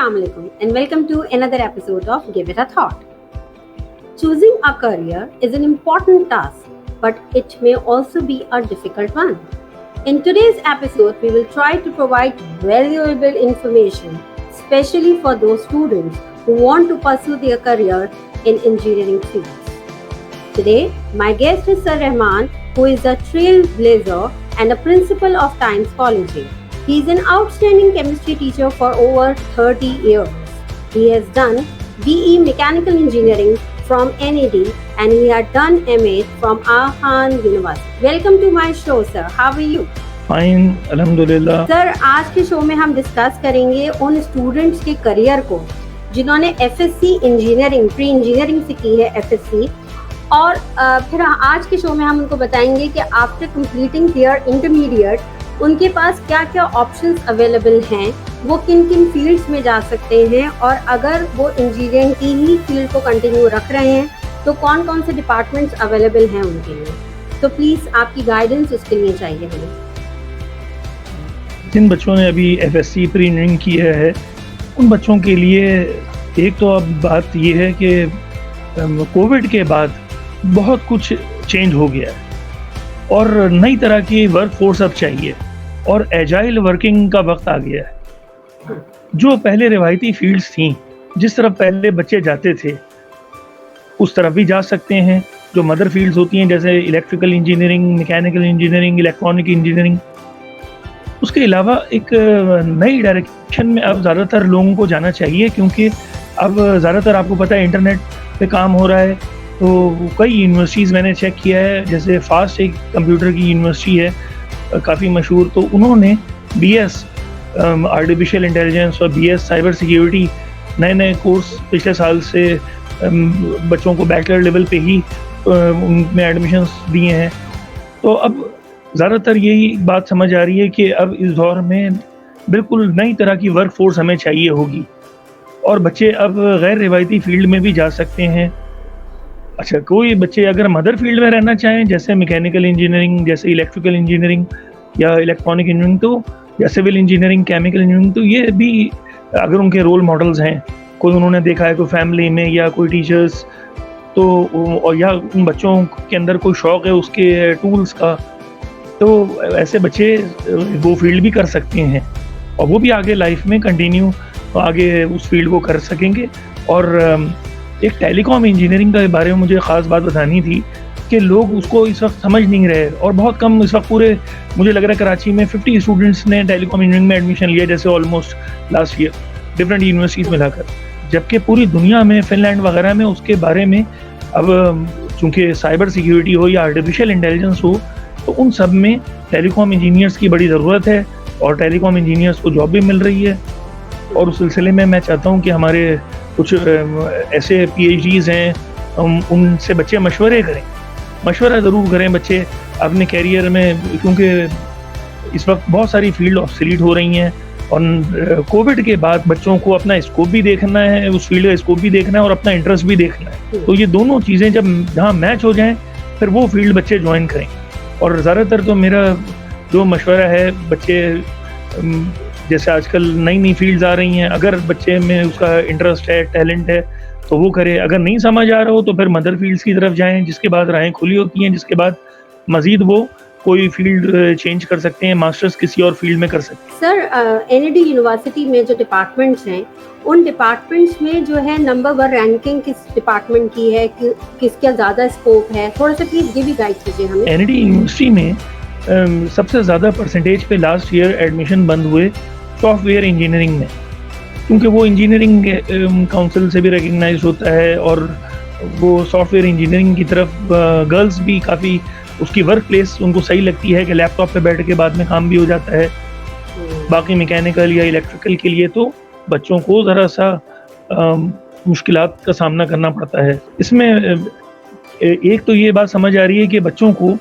Assalamualaikum and welcome to another episode of Give It a Thought. Choosing a career is an important task, but it may also be a difficult one. In today's episode, we will try to provide valuable information, especially for those students who want to pursue their career in engineering fields. Today, my guest is Sir Rahman, who is a trailblazer and a principal of Times College. He is an outstanding chemistry teacher for over 30 years. He has done BE Mechanical Engineering from NAD and he had done MA from Ahan University. Welcome to my show, sir. How are you? Fine अल्हम्दुलिल्लाह। Sir, आज के show में हम discuss करेंगे उन students के career को जिन्होंने एफएससी इंजीनियरिंग प्री इंजीनियरिंग से की है एफएससी, और फिर आज के शो में हम उनको बताएंगे कि आफ्टर कंप्लीटिंग देयर इंटरमीडिएट उनके पास क्या क्या ऑप्शंस अवेलेबल हैं, वो किन किन फील्ड्स में जा सकते हैं, और अगर वो इंजीनियरिंग की ही फील्ड को कंटिन्यू रख रहे हैं तो कौन कौन से डिपार्टमेंट्स अवेलेबल हैं उनके लिए। तो प्लीज़ आपकी गाइडेंस उसके लिए चाहिए हमें। जिन बच्चों ने अभी एफएससी प्री इंजीनियरिंग किया है उन बच्चों के लिए एक तो अब बात ये है कि कोविड के बाद बहुत कुछ चेंज हो गया है और नई तरह की वर्क फोर्स अब चाहिए और एजाइल वर्किंग का वक्त आ गया है। जो पहले रिवायती फील्ड्स थी, जिस तरफ पहले बच्चे जाते थे उस तरफ भी जा सकते हैं। जो मदर फील्ड्स होती हैं जैसे electrical engineering, mechanical engineering, electronic engineering, उसके अलावा एक नई डायरेक्शन में अब ज़्यादातर लोगों को जाना चाहिए, क्योंकि अब ज़्यादातर आपको पता है इंटरनेट पे काम हो रहा है। तो कई यूनिवर्सिटीज़ मैंने चेक किया है, जैसे फास्ट एक कंप्यूटर की यूनिवर्सिटी है काफ़ी मशहूर, तो उन्होंने BS आर्टिफिशियल इंटेलिजेंस और BS साइबर सिक्योरिटी नए कोर्स पिछले साल से बच्चों को बैचलर लेवल पे ही उनमें एडमिशन्स दिए हैं। तो अब ज़्यादातर यही बात समझ आ रही है कि अब इस दौर में बिल्कुल नई तरह की वर्क फोर्स हमें चाहिए होगी और बच्चे अब गैर रिवायती फील्ड में भी जा सकते हैं। अच्छा, कोई बच्चे अगर मदर फील्ड में रहना चाहें जैसे मैकेनिकल इंजीनियरिंग, जैसे इलेक्ट्रिकल इंजीनियरिंग या इलेक्ट्रॉनिक इंजीनियरिंग, तो या सिविल इंजीनियरिंग, केमिकल इंजीनियरिंग, तो ये भी अगर उनके रोल मॉडल्स हैं, कोई उन्होंने देखा है कोई फैमिली में या कोई टीचर्स, तो और या उन बच्चों के अंदर कोई शौक़ है उसके टूल्स का, तो ऐसे बच्चे वो फील्ड भी कर सकते हैं और वो भी आगे लाइफ में कंटिन्यू आगे उस फील्ड को कर सकेंगे। और एक टेलीकॉम इंजीनियरिंग के बारे में मुझे ख़ास बात बतानी थी कि लोग उसको इस वक्त समझ नहीं रहे और बहुत कम इस वक्त पूरे मुझे लग रहा है कराची में 50 स्टूडेंट्स ने टेलीकॉम इंजीनियरिंग में एडमिशन लिया, जैसे almost last year different universities मिलाकर, जबकि पूरी दुनिया में फिनलैंड वगैरह में उसके बारे में अब चूँकि साइबर सिक्योरिटी हो या आर्टिफिशियल इंटेलिजेंस हो, तो उन सब में टेलीकॉम इंजीनियर्स की बड़ी ज़रूरत है और टेलीकॉम इंजीनियर्स को जॉब भी मिल रही है। और उस सिलसिले में मैं चाहता हूँ कि हमारे कुछ ऐसे PhDs हैं, उनसे बच्चे मशवरा ज़रूर करें बच्चे अपने कैरियर में, क्योंकि इस वक्त बहुत सारी फील्ड ऑब्सोलीट हो रही हैं और कोविड के बाद बच्चों को अपना स्कोप भी देखना है, उस फील्ड का स्कोप भी देखना है और अपना इंटरेस्ट भी देखना है। तो ये दोनों चीज़ें जब जहाँ मैच हो जाएँ फिर वो फील्ड बच्चे ज्वाइन करें। और ज़्यादातर तो मेरा जो मशवरा है, बच्चे जैसे आजकल नई फील्ड्स आ रही हैं, अगर बच्चे में उसका इंटरेस्ट है, टैलेंट है, तो वो करे। अगर नहीं समझ आ रहा हो तो फिर मदर फील्ड्स की तरफ जाएं, जिसके बाद राहें खुली होती हैं, जिसके बाद मज़ीद वो कोई फील्ड चेंज कर सकते हैं, मास्टर्स किसी और फील्ड में कर सकते हैं। सर, NAD यूनिवर्सिटी में जो डिपार्टमेंट्स हैं उन डिपार्टमेंट्स में जो है नंबर 1 रैंकिंग किस डिपार्टमेंट की है, किसका ज़्यादा स्कोप है, थोड़ा सा प्लीज़ ये भी गाइड कीजिए हमें। NAD यूनिवर्सिटी में सबसे ज़्यादा परसेंटेज पे लास्ट ईयर एडमिशन बंद हुए सॉफ्टवेयर इंजीनियरिंग में, क्योंकि वो इंजीनियरिंग काउंसिल से भी रिकग्नाइज होता है और वो सॉफ्टवेयर इंजीनियरिंग की तरफ गर्ल्स भी काफ़ी, उसकी वर्क प्लेस उनको सही लगती है कि लैपटॉप पे बैठ के बाद में काम भी हो जाता है। बाकी मैकेनिकल या इलेक्ट्रिकल के लिए तो बच्चों को ज़रा सा मुश्किलात का सामना करना पड़ता है। इसमें एक तो ये बात समझ आ रही है कि बच्चों को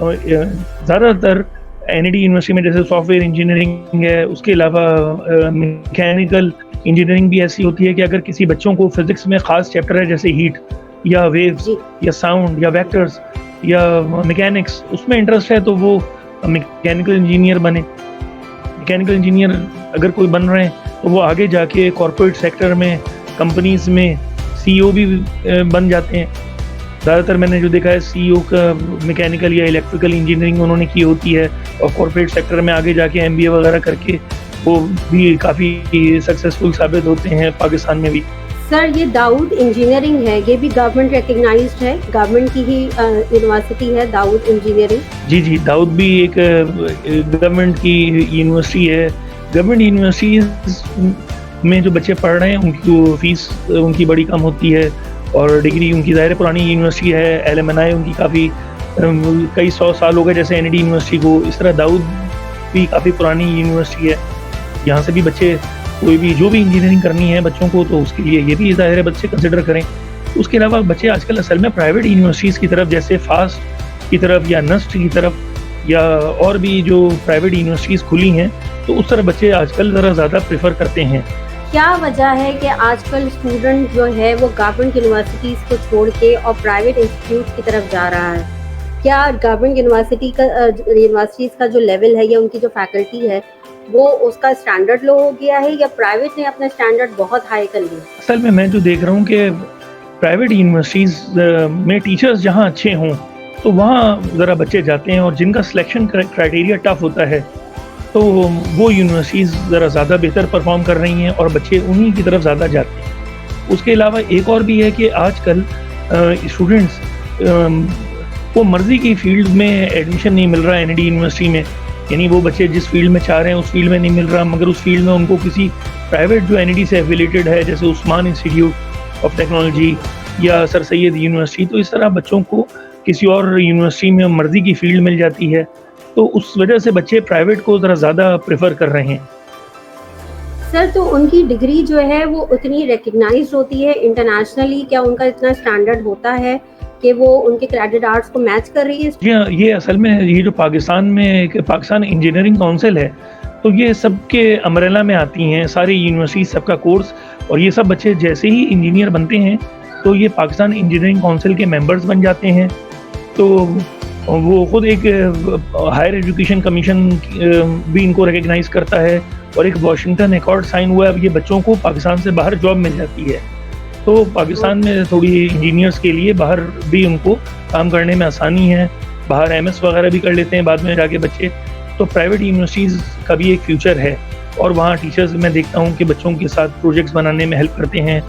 ज़्यादातर NAD यूनिवर्सिटी में जैसे सॉफ्टवेयर इंजीनियरिंग है, उसके अलावा मैकेनिकल इंजीनियरिंग भी ऐसी होती है कि अगर किसी बच्चों को फिज़िक्स में ख़ास चैप्टर है जैसे हीट या वेव्स या साउंड या वेक्टर्स या मैकेनिक्स, उसमें इंटरेस्ट है तो वो मैकेनिकल इंजीनियर बने। मैकेनिकल इंजीनियर अगर कोई बन रहे हैं तो वो आगे जाके कॉर्पोरेट सेक्टर में, कंपनीज़ में सीईओ भी बन जाते हैं। ज़्यादातर मैंने जो देखा है सीईओ का मैकेनिकल या इलेक्ट्रिकल इंजीनियरिंग उन्होंने की होती है और कॉर्पोरेट सेक्टर में आगे जाके एमबीए वगैरह करके वो भी काफ़ी सक्सेसफुल साबित होते हैं पाकिस्तान में भी। सर, ये दाऊद इंजीनियरिंग है, ये भी गवर्नमेंट रिकग्नाइज्ड है, गवर्नमेंट की ही यूनिवर्सिटी है दाऊद इंजीनियरिंग? जी, दाऊद भी एक गवर्नमेंट की यूनिवर्सिटी है। गवर्नमेंट यूनिवर्सिटीज़ में जो बच्चे पढ़ रहे हैं उनकी फ़ीस उनकी बड़ी कम होती है और डिग्री उनकी ज़ाहिर पुरानी यूनिवर्सिटी है, एलएमएनआई उनकी काफ़ी कई 100 साल हो गए जैसे एनईडी यूनिवर्सिटी को, इस तरह दाऊद भी काफ़ी पुरानी यूनिवर्सिटी है। यहाँ से भी बच्चे कोई भी जो भी इंजीनियरिंग करनी है बच्चों को तो उसके लिए ये भी ज़ाहिर है बच्चे कंसिडर करें। उसके अलावा बच्चे आजकल असल में प्राइवेट यूनिवर्सिटीज़ की तरफ जैसे फास्ट की तरफ या नस्ट की तरफ या और भी जो प्राइवेट यूनिवर्सिटीज़ खुली हैं तो उस तरफ बच्चे आजकल ज़रा ज़्यादा प्रेफर करते हैं। क्या वजह है कि आजकल स्टूडेंट जो है वो गवर्नमेंट यूनिवर्सिटीज़ को छोड़ के और प्राइवेट इंस्टीट्यूट की तरफ जा रहा है? क्या गवर्नमेंट यूनिवर्सिटीज़ का जो लेवल है या उनकी जो फैकल्टी है वो उसका स्टैंडर्ड लो हो गया है या प्राइवेट ने अपना स्टैंडर्ड बहुत हाई कर लिया? असल में मैं जो देख रहा हूँ कि प्राइवेट यूनिवर्सिटीज़ में टीचर्स जहाँ अच्छे हों तो वहाँ ज़रा बच्चे जाते हैं और जिनका सिलेक्शन क्राइटेरिया टफ होता है तो वो यूनिवर्सिटीज़ ज़रा ज़्यादा बेहतर परफॉर्म कर रही हैं और बच्चे उन्हीं की तरफ ज़्यादा जाते हैं। उसके अलावा एक और भी है कि आजकल स्टूडेंट्स को मर्ज़ी की फील्ड में एडमिशन नहीं मिल रहा है एनईडी यूनिवर्सिटी में, यानी वो बच्चे जिस फील्ड में चाह रहे हैं उस फील्ड में नहीं मिल रहा, मगर उस फील्ड में उनको किसी प्राइवेट जो एनईडी से एफिलिएटेड है जैसे उस्मान इंस्टीट्यूट ऑफ टेक्नोलॉजी या सर सैयद यूनिवर्सिटी, तो इस तरह बच्चों को किसी और यूनिवर्सिटी में मर्ज़ी की फील्ड मिल जाती है, तो उस वजह से बच्चे प्राइवेट को ज़रा ज़्यादा प्रेफर कर रहे हैं। सर, तो उनकी डिग्री जो है वो उतनी रिकग्नाइज्ड होती है इंटरनेशनली? क्या उनका इतना स्टैंडर्ड होता है कि वो उनके क्रेडिट आवर्स को मैच कर रही है? जी हाँ, ये असल में ये जो पाकिस्तान में पाकिस्तान इंजीनियरिंग काउंसिल है तो ये सबके अम्ब्रेला में आती हैं सारी यूनिवर्सिटी, सबका कोर्स, और ये सब बच्चे जैसे ही इंजीनियर बनते हैं तो ये पाकिस्तान इंजीनियरिंग काउंसिल के मेंबर्स बन जाते हैं। तो वो खुद एक हायर एजुकेशन कमीशन भी इनको रिकग्नाइज़ करता है और एक वाशिंगटन अकॉर्ड साइन हुआ है। अब ये बच्चों को पाकिस्तान से बाहर जॉब मिल जाती है, तो पाकिस्तान में थोड़ी इंजीनियर्स के लिए बाहर भी उनको काम करने में आसानी है, बाहर एमएस वगैरह भी कर लेते हैं बाद में जाके बच्चे। तो प्राइवेट यूनिवर्सिटीज़ का भी एक फ्यूचर है और वहाँ टीचर्स मैं देखता हूँ कि बच्चों के साथ प्रोजेक्ट्स बनाने में हेल्प करते हैं,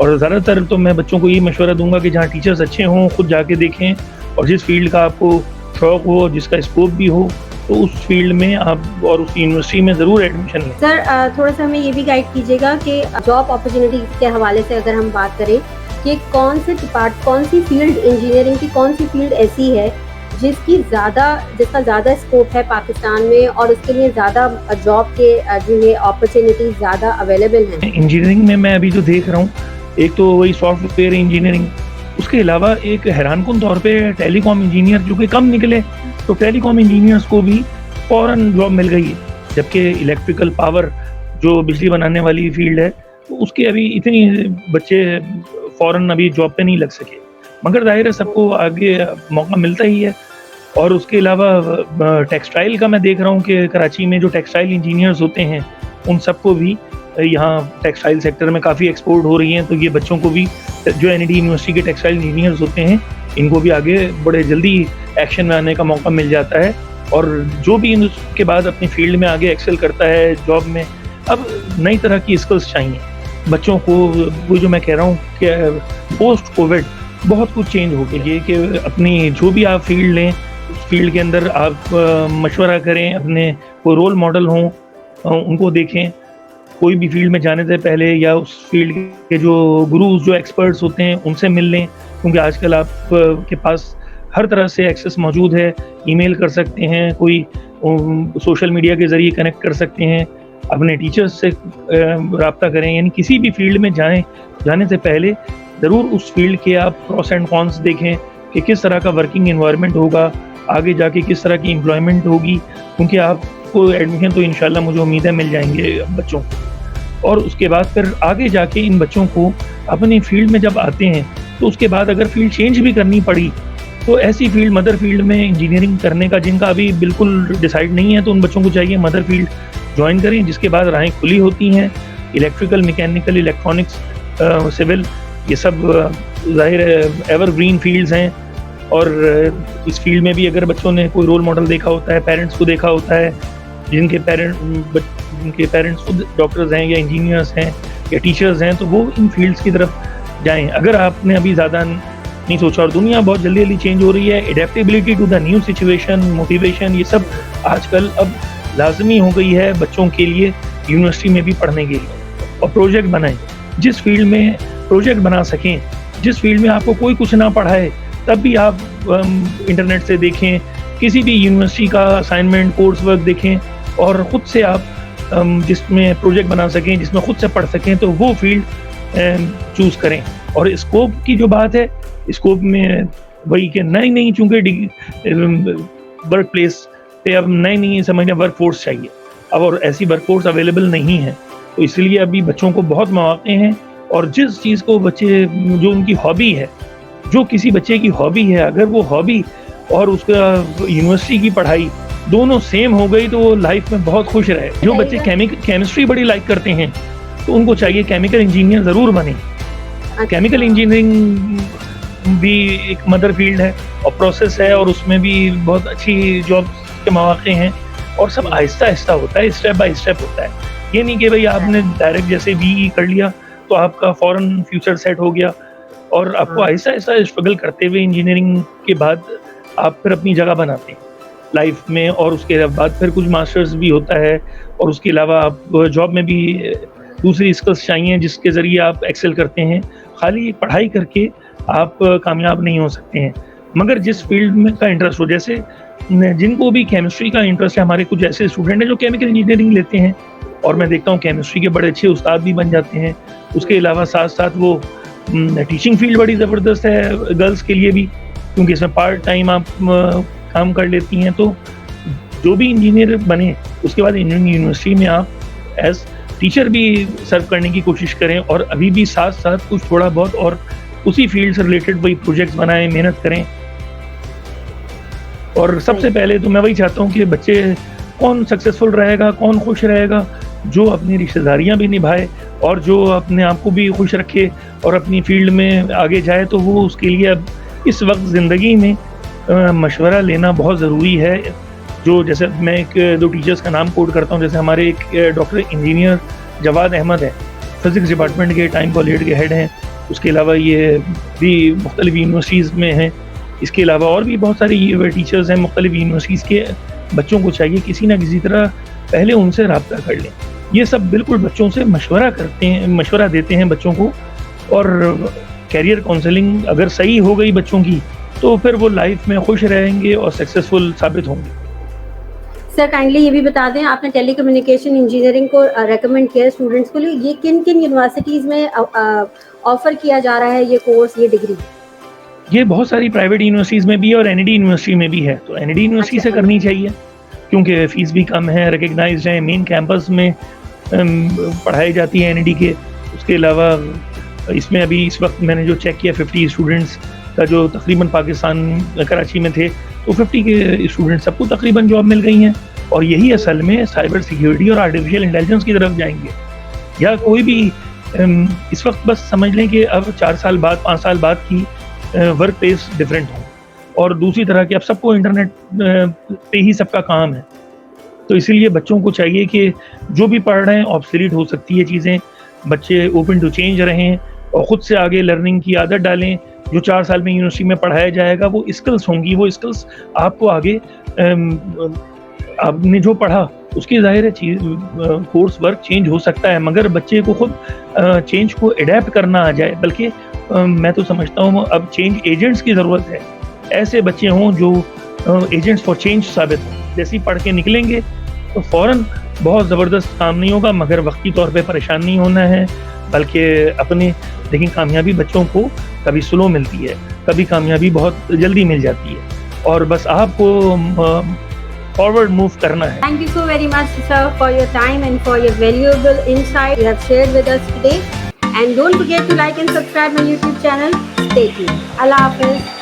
और ज़्यादातर तो मैं बच्चों को ये मशवरा दूंगा कि जहाँ टीचर्स अच्छे हों खुद जाके देखें और जिस फील्ड का आपको शौक़ हो, जिसका स्कोप भी हो, तो उस फील्ड में आप और उस यूनिवर्सिटी में ज़रूर एडमिशन लें। सर, थोड़ा सा हमें ये भी गाइड कीजिएगा कि जॉब अपॉर्चुनिटीज़ के हवाले से अगर हम बात करें कि कौन सी फील्ड इंजीनियरिंग की कौन सी फील्ड ऐसी है जिसका ज़्यादा स्कोप है पाकिस्तान में और उसके लिए ज़्यादा जॉब के जो है अपॉर्चुनिटीज़ ज़्यादा अवेलेबल हैं? इंजीनियरिंग में मैं अभी जो देख रहा हूँ, एक तो वही सॉफ्टवेयर इंजीनियरिंग, उसके अलावा एक हैरानकुन तौर पे टेलीकॉम इंजीनियर जो कि कम निकले, तो टेलीकॉम इंजीनियर्स को भी फ़ौरन जॉब मिल गई है, जबकि इलेक्ट्रिकल पावर जो बिजली बनाने वाली फील्ड है तो उसके अभी इतनी बच्चे फ़ौरन अभी जॉब पे नहीं लग सके, मगर ज़ाहिर है सबको आगे मौका मिलता ही है। और उसके अलावा टेक्सटाइल का मैं देख रहा हूँ कि कराची में जो टेक्सटाइल इंजीनियर्स होते हैं उन सबको भी यहाँ टेक्सटाइल सेक्टर में काफ़ी एक्सपोर्ट हो रही हैं, तो ये बच्चों को भी जो एनईडी यूनिवर्सिटी के टेक्सटाइल इंजीनियर्स होते हैं इनको भी आगे बड़े जल्दी एक्शन में आने का मौका मिल जाता है, और जो भी इसके बाद अपनी फील्ड में आगे एक्सेल करता है जॉब में, अब नई तरह की स्किल्स चाहिए बच्चों को। वो जो मैं कह रहा हूँ कि पोस्ट कोविड बहुत कुछ चेंज हो गया, ये कि अपनी जो भी आप फील्ड लें उस फील्ड के अंदर आप मशवरा करें, अपने कोई रोल मॉडल हों उनको देखें, कोई भी फील्ड में जाने से पहले या उस फील्ड के जो गुरुज जो एक्सपर्ट्स होते हैं उनसे मिल लें, क्योंकि आजकल आप के पास हर तरह से एक्सेस मौजूद है, ईमेल कर सकते हैं, कोई सोशल मीडिया के ज़रिए कनेक्ट कर सकते हैं, अपने टीचर्स से रब्ता करें, यानी किसी भी फील्ड में जाने से पहले ज़रूर उस फील्ड के आप प्रॉस एंड कॉन्स देखें कि किस तरह का वर्किंग एनवायरनमेंट होगा, आगे जाके किस तरह की एम्प्लॉयमेंट होगी, क्योंकि आपको एडमिशन तो इंशाल्लाह मुझे उम्मीद है मिल जाएंगे बच्चों को। और उसके बाद फिर आगे जाके इन बच्चों को अपनी फील्ड में जब आते हैं तो उसके बाद अगर फील्ड चेंज भी करनी पड़ी तो ऐसी फील्ड मदर फील्ड में इंजीनियरिंग करने का जिनका अभी बिल्कुल डिसाइड नहीं है तो उन बच्चों को चाहिए मदर फील्ड ज्वाइन करें, जिसके बाद राहें खुली होती हैं इलेक्ट्रिकल, मैकेनिकल, इलेक्ट्रॉनिक्स, सिविल, ये सब ज़ाहिर है एवरग्रीन फील्ड्स हैं। और इस फील्ड में भी अगर बच्चों ने कोई रोल मॉडल देखा होता है, पेरेंट्स को देखा होता है, जिनके पेरेंट्स खुद डॉक्टर्स हैं या इंजीनियर्स हैं या टीचर्स हैं, तो वो इन फील्ड्स की तरफ जाएं। अगर आपने अभी ज़्यादा नहीं सोचा, और दुनिया बहुत जल्दी जल्दी चेंज हो रही है, adaptability to the new situation, motivation, ये सब आजकल अब लाजमी हो गई है बच्चों के लिए यूनिवर्सिटी में भी पढ़ने के लिए। और प्रोजेक्ट बनाएं, जिस फील्ड में प्रोजेक्ट बना सकें, जिस फील्ड में आपको कोई कुछ ना पढ़ाए, तब भी आप इंटरनेट से देखें, किसी भी यूनिवर्सिटी का असाइनमेंट, कोर्स वर्क देखें और ख़ुद से आप जिसमें प्रोजेक्ट बना सकें, जिसमें ख़ुद से पढ़ सकें, तो वो फील्ड चूज़ करें। और स्कोप की जो बात है, स्कोप में वही कि नई चूँकि वर्क प्लेस पे अब नई समझने वर्क फोर्स चाहिए अब, और ऐसी वर्क फोर्स अवेलेबल नहीं है, तो इसलिए अभी बच्चों को बहुत मौके हैं। और जिस चीज़ को बच्चे, जो उनकी हॉबी है, जो किसी बच्चे की हॉबी है, अगर वो हॉबी और उसका यूनिवर्सिटी की पढ़ाई दोनों सेम हो गई, तो वो लाइफ में बहुत खुश रहे। जो बच्चे केमिस्ट्री बड़ी लाइक करते हैं, तो उनको चाहिए केमिकल इंजीनियर ज़रूर बने। केमिकल इंजीनियरिंग भी एक मदर फील्ड है और प्रोसेस है, और उसमें भी बहुत अच्छी जॉब के मौके हैं, और सब आहिस्ता आहिस्ता होता है, स्टेप बाय स्टेप होता है। ये नहीं कि भाई आपने डायरेक्ट जैसे बीई कर लिया तो आपका फौरन फ्यूचर सेट हो गया, और आपको आहिस्ता आहिस्ता स्ट्रगल करते हुए इंजीनियरिंग के बाद आप फिर अपनी जगह बनाते हैं लाइफ में, और उसके बाद फिर कुछ मास्टर्स भी होता है, और उसके अलावा आप जॉब में भी दूसरी स्किल्स चाहिए जिसके ज़रिए आप एक्सेल करते हैं। खाली पढ़ाई करके आप कामयाब नहीं हो सकते हैं, मगर जिस फील्ड में का इंटरेस्ट हो, जैसे जिनको भी केमिस्ट्री का इंटरेस्ट है, हमारे कुछ ऐसे स्टूडेंट हैं जो केमिकल इंजीनियरिंग लेते हैं, और मैं देखता हूँ केमिस्ट्री के बड़े अच्छे उस्ताद भी बन जाते हैं। उसके अलावा साथ साथ वो टीचिंग फील्ड बड़ी ज़बरदस्त है गर्ल्स के लिए भी, क्योंकि इसमें पार्ट टाइम आप काम कर लेती हैं। तो जो भी इंजीनियर बने, उसके बाद इंजीनियरिंग यूनिवर्सिटी में आप एज टीचर भी सर्व करने की कोशिश करें, और अभी भी साथ साथ कुछ थोड़ा बहुत और उसी फील्ड से रिलेटेड वही प्रोजेक्ट्स बनाएं, मेहनत करें। और सबसे पहले तो मैं वही चाहता हूँ कि बच्चे कौन सक्सेसफुल रहेगा, कौन खुश रहेगा, जो अपनी रिश्तेदारियाँ भी निभाए और जो अपने आप को भी खुश रखे और अपनी फील्ड में आगे जाए, तो वो उसके लिए अब इस वक्त ज़िंदगी में मशवरा लेना बहुत ज़रूरी है। जो जैसे मैं एक दो टीचर्स का नाम कोट करता हूँ, जैसे हमारे एक डॉक्टर इंजीनियर जवाद अहमद है, फिज़िक्स डिपार्टमेंट के टाइम कॉलेज के हेड हैं। उसके अलावा ये भी मुख्तलिफ यूनिवर्सिटीज़ में हैं। इसके अलावा और भी बहुत सारे टीचर्स हैं मुख्तलिफ यूनिवर्सिटीज़ के। बच्चों को चाहिए किसी ना किसी तरह पहले उनसे रब्ता कर लें। ये सब बिल्कुल बच्चों से मशवरा देते हैं बच्चों को, और कैरियर काउंसलिंग अगर सही हो गई बच्चों की, तो फिर वो लाइफ में खुश रहेंगे और सक्सेसफुल साबित होंगे। सर काइंडली ये भी बता दें, आपने टेलीकम्युनिकेशन इंजीनियरिंग को रेकमेंड किया स्टूडेंट्स को लिए, ये किन किन यूनिवर्सिटीज़ में ऑफर किया जा रहा है ये कोर्स, ये डिग्री? ये बहुत सारी प्राइवेट यूनिवर्सिटीज़ में भी है और एनईडी यूनिवर्सिटी में भी है। तो एनईडी यूनिवर्सिटी से करनी चाहिए क्योंकि फ़ीस भी कम है, रिकग्नाइज्ड है, मेन कैंपस में पढ़ाई जाती है एनईडी के। उसके अलावा इसमें अभी इस वक्त मैंने जो चेक किया 50 स्टूडेंट्स का, जो तकरीबन पाकिस्तान कराची में थे, तो 50 के स्टूडेंट सबको तकरीबन जॉब मिल गई हैं। और यही असल में साइबर सिक्योरिटी और आर्टिफिशियल इंटेलिजेंस की तरफ जाएंगे। या कोई भी इस वक्त बस समझ लें कि अब 4 साल बाद 5 साल बाद की वर्क प्लेस डिफरेंट हो, और दूसरी तरह की अब सबको इंटरनेट पे ही सबका काम है। तो इसीलिए बच्चों को चाहिए कि जो भी पढ़ रहे हैं ऑब्सोलीट हो सकती है चीज़ें, बच्चे ओपन टू चेंज रहें और ख़ुद से आगे लर्निंग की आदत डालें। जो 4 साल में यूनिवर्सिटी में पढ़ाया जाएगा वो स्किल्स होंगी, वो स्किल्स आपको आगे आपने जो पढ़ा उसकी ज़ाहिर है कोर्स वर्क चेंज हो सकता है, मगर बच्चे को खुद चेंज को एडेप्ट करना आ जाए। बल्कि मैं तो समझता हूँ अब चेंज एजेंट्स की ज़रूरत है। ऐसे बच्चे हों जो एजेंट्स फॉर चेंज साबित हों। जैसे ही पढ़ के निकलेंगे तो फ़ौरन बहुत ज़बरदस्त काम नहीं होगा, मगर वक्ती तौर पे परेशान नहीं होना है, बल्कि अपने लेकिन कामयाबी बच्चों को कभी स्लो मिलती है, कभी कामयाबी बहुत जल्दी मिल जाती है, और बस आपको फॉरवर्ड मूव करना है। Thank you so very much, sir, for your time and for your valuable insight you have shared with us today. And don't forget to like and subscribe my YouTube channel. Stay tuned. Allah Hafiz.